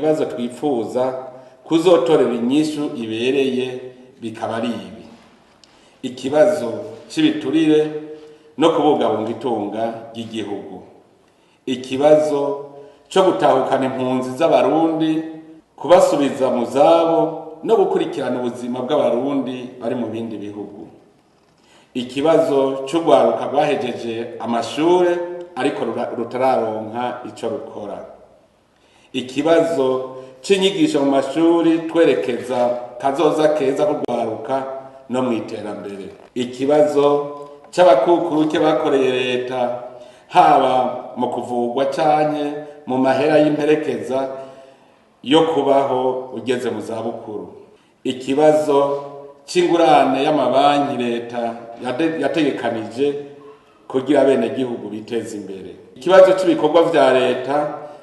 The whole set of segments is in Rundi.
ibibazo twifuza kuzotorera inyishu ibereye bikaba ari ibi: ikibazo cy'ibiturire no kubungabunga itunga ry'igihugu, ikibazo cyo gutahukana impunzi z'abarundi, kubasubiza mu zabo no gukurikirana ubuzima bw'abarundi bari mu bindi bihugu, ikibazo cy'urwaruka rwahejeje amashure ariko rutararonka ico rukora, ikibazo c'inyigisho mu mashuri twerekeza kazoza keza k'urwaruka no mu iterambere, ikibazo c'abakukuruke bakoreye leta haba mu kuvugwa canke mu mahera y'imperekeza yo kubaho ugeze mu zabukuru, ikibazo c'ingurane y'amabanki leta yategekanije kugira abenegihugu biteza imbere, ikibazo cy'ibikorwa vya leta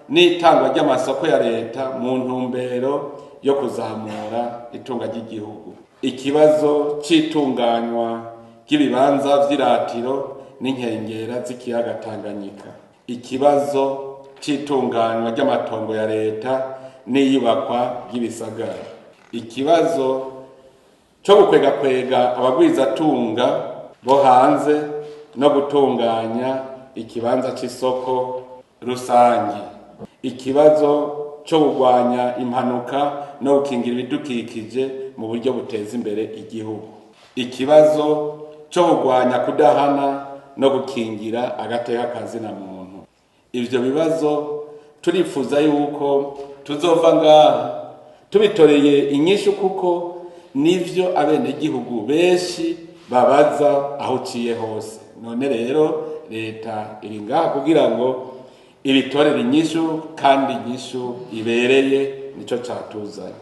n'itangwa ry'amasoko ya leta mu ntumbero yo kuzamura itunga ry'igihugu, ikibazo c'itunganywa ry'ibibanza vy'iratiro n'inkengera z'ikiyaga Tanganyika, ikibazo c'itunganywa ry'amatongo ya leta n'iyubakwa ry'ibisagara, ikibazo cyo gukwegakwega abagwizatunga bo hanze no gutunganya ikibanza c'isoko rusangi, ikibazo cyo kugwanya impanuka no gukingira ibidukikije mu buryo buteza imbere igihugu, ikibazo cyo kugwanya kudahana no gukingira agateka kazina muntu. Ivyo bibazo turifuza yuko tuzova ngaha tubitoreye inyishu, kuko nivyo abenegihugu benshi babaza aho ciye hose. None rero leta iri ngaha kugira ngo ibitorere inyishu, kandi inyishu ibereye nico catuzanye.